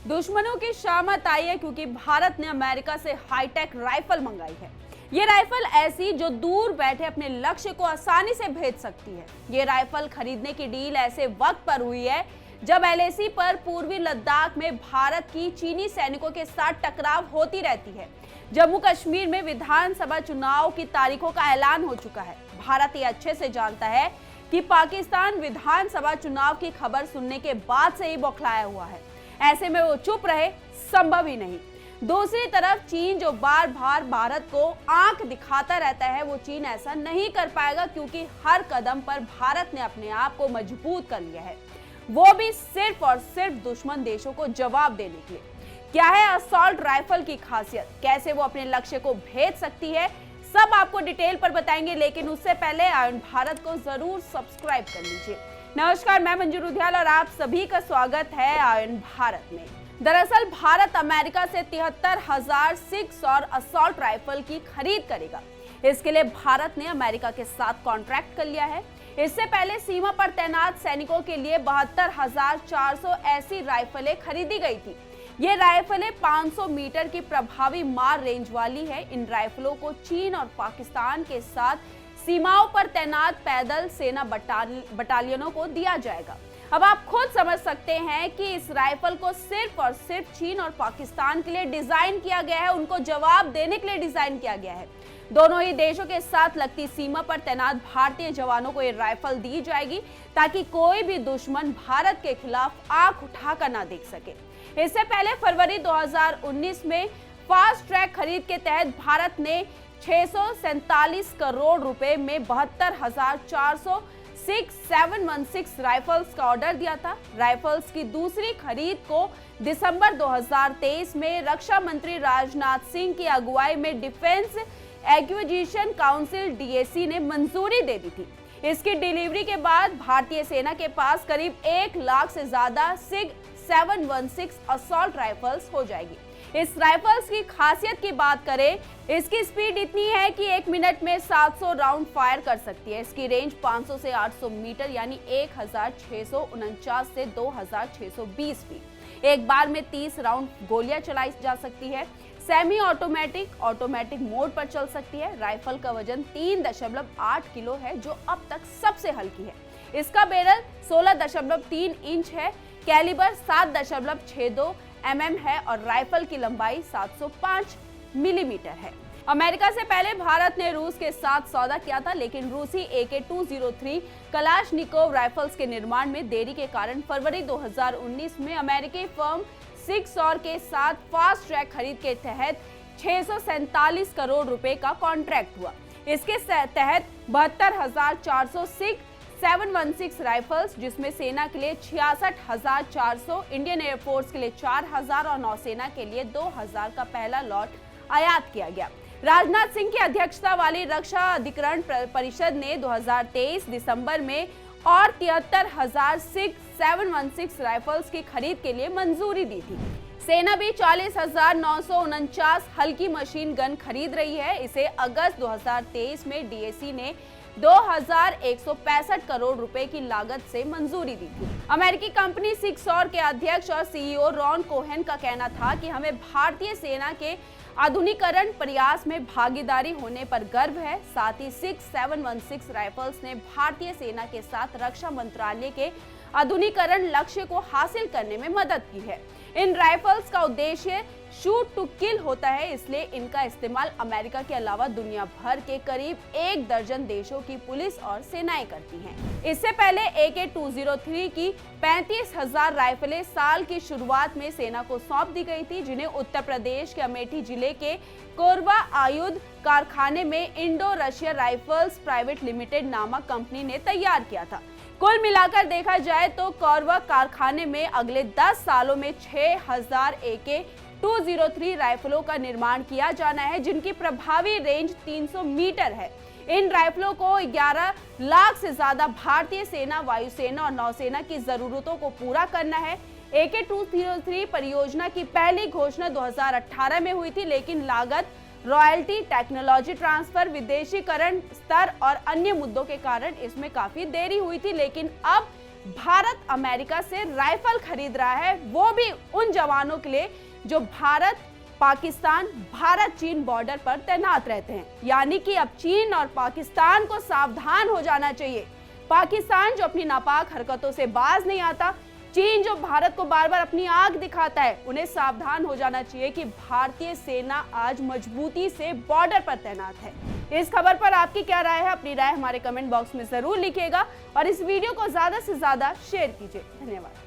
दुश्मनों की शामत आई है क्योंकि भारत ने अमेरिका से हाईटेक राइफल मंगाई है। ये राइफल ऐसी जो दूर बैठे अपने लक्ष्य को आसानी से भेज सकती है। ये राइफल खरीदने की डील ऐसे वक्त पर हुई है जब एलएसी पर पूर्वी लद्दाख में भारत की चीनी सैनिकों के साथ टकराव होती रहती है। जम्मू कश्मीर में विधानसभा चुनाव की तारीखों का ऐलान हो चुका है। भारत ये अच्छे से जानता है कि पाकिस्तान विधानसभा चुनाव की खबर सुनने के बाद से ही बौखलाया हुआ है। ऐसे में वो चुप रहे संभव ही नहीं। दूसरी तरफ चीन जो बार बार भारत को आंख दिखाता रहता है, वो चीन ऐसा नहीं कर पाएगा क्योंकि हर कदम पर भारत ने अपने आप को मजबूत कर लिया है, वो भी सिर्फ और सिर्फ दुश्मन देशों को जवाब देने के लिए। क्या है असॉल्ट राइफल की खासियत, कैसे वो अपने लक्ष्य को भेज सकती है, सब आपको डिटेल पर बताएंगे। लेकिन उससे पहले आयन भारत को जरूर सब्सक्राइब कर लीजिए। नमस्कार, मैं मंजू रुधियाल और आप सभी का स्वागत है आयन भारत में। दरअसल भारत अमेरिका से 73,000 सिक्स और असॉल्ट राइफल की खरीद करेगा। इसके लिए भारत ने अमेरिका के साथ कॉन्ट्रैक्ट कर लिया है। इससे पहले सीमा पर तैनात सैनिकों के लिए 72,400 ऐसी राइफलें खरीदी गई थी। ये राइफलें 500 मीटर की प्रभावी मार रेंज वाली है। इन राइफलों को चीन और पाकिस्तान के साथ सीमाओं पर तैनात पैदल सेना बटालियनों को दिया जाएगा। अब आप खुद समझ सकते हैं कि इस राइफल को सिर्फ और सिर्फ चीन और पाकिस्तान के लिए डिजाइन किया गया है, उनको जवाब देने के लिए डिजाइन किया गया है। दोनों ही देशों के साथ लगती सीमा पर तैनात भारतीय जवानों को ये राइफल दी जाएगी ताकि कोई भी दुश्मन भारत के खिलाफ आंख उठाकर ना देख सके। इससे पहले फरवरी 2019 में फास्ट ट्रैक खरीद के तहत भारत ने 647 करोड़ रुपए में 72,400 716 राइफल्स का ऑर्डर दिया था। राइफल्स की दूसरी खरीद को दिसंबर 2023 में रक्षा मंत्री राजनाथ सिंह की अगुवाई में डिफेंस एक्विजिशन काउंसिल डीएसी ने मंजूरी दे दी थी। इसकी डिलीवरी के बाद भारतीय सेना के पास करीब 1 लाख से ज्यादा सिग 716 असॉल्ट राइफल्स हो जाएगी। इस राइफल्स की खासियत की बात करें, इसकी स्पीड इतनी है कि 1 मिनट में 700 राउंड फायर कर सकती है। इसकी रेंज 500 से 800 मीटर यानी 1649 से 2620 फीट। एक बार में 30 राउंड गोलियां चलाई जा सकती है। सेमी ऑटोमेटिक मोड पर चल सकती है। राइफल का वजन 3.8 किलो है, जो अब तक सबसे हल्की है। इसका बैरल 16.3 इंच है। कैलिबर 7.62 mm है और राइफल की लंबाई 705 मिलीमीटर है। अमेरिका से पहले भारत ने रूस के साथ सौदा किया था, लेकिन रूसी AK-203 कलाशनिकोव राइफल्स के निर्माण में देरी के कारण फरवरी 2019 में अमेरिकी फर्म सिक्सॉर के साथ फास्ट ट्रैक खरीद के तहत 647 करोड़ रुपए का कॉन्ट्रैक्ट हुआ। इसके तहत 72,406 716 राइफल्स, जिसमें सेना के लिए 66,400, इंडियन एयरफोर्स के लिए 4,000 और नौसेना के लिए 2,000 का पहला लॉट आयात किया गया। राजनाथ सिंह की अध्यक्षता वाली रक्षा अधिकरण परिषद ने 2023 दिसंबर में और 73,006 716 राइफल्स की खरीद के लिए मंजूरी दी थी। सेना भी 40,949 हल्की मशीन गन खरीद रही है। इसे अगस्त 2023 में डीएसी ने 2,165 करोड़ रुपए की लागत से मंजूरी दी थी। अमेरिकी कंपनी सिक्सॉर के अध्यक्ष और सीईओ रॉन कोहेन का कहना था कि हमें भारतीय सेना के आधुनिकीकरण प्रयास में भागीदारी होने पर गर्व है। साथ ही 716 राइफल्स ने भारतीय सेना के साथ रक्षा मंत्रालय के आधुनिकीकरण लक्ष्य को हासिल करने में मदद की है। इन राइफल्स का उद्देश्य शूट टू किल होता है, इसलिए इनका इस्तेमाल अमेरिका के अलावा दुनिया भर के करीब 1 दर्जन देशों की पुलिस और सेनाएं करती हैं। इससे पहले AK-203 की 35,000 राइफलें साल की शुरुआत में सेना को सौंप दी गई थी, जिन्हें उत्तर प्रदेश के अमेठी जिले के कोरबा आयुध कारखाने में Indo Russia rifles private limited नामक कंपनी ने तैयार किया था। कुल मिलाकर देखा जाए तो कोरबा कारखाने में अगले 10 सालों में 6,000 AK-203 राइफलों का निर्माण किया जाना है, जिनकी प्रभावी रेंज 300 मीटर है। इन राइफलों को 11 लाख से ज्यादा भारतीय सेना, वायुसेना और नौसेना की जरूरतों को पूरा करना है। AK-203 परियोजना की पहली घोषणा 2018 में हुई थी, लेकिन लागत, रॉयल्टी, टेक्नोलॉजी ट्रांसफर, विदेशीकरण स्तर और अन्य मुद्दों के कारण इसमें काफी देरी हुई थी। लेकिन अब भारत अमेरिका से राइफल खरीद रहा है, वो भी उन जवानों के लिए जो भारत पाकिस्तान भारत चीन बॉर्डर पर तैनात रहते हैं। यानी कि अब चीन और पाकिस्तान को सावधान हो जाना चाहिए। पाकिस्तान जो अपनी नापाक हरकतों से बाज नहीं आता, चीन जो भारत को बार बार अपनी आंख दिखाता है, उन्हें सावधान हो जाना चाहिए कि भारतीय सेना आज मजबूती से बॉर्डर पर तैनात है। इस खबर पर आपकी क्या राय है? अपनी राय हमारे कमेंट बॉक्स में जरूर लिखिएगा और इस वीडियो को ज्यादा से ज्यादा शेयर कीजिए। धन्यवाद।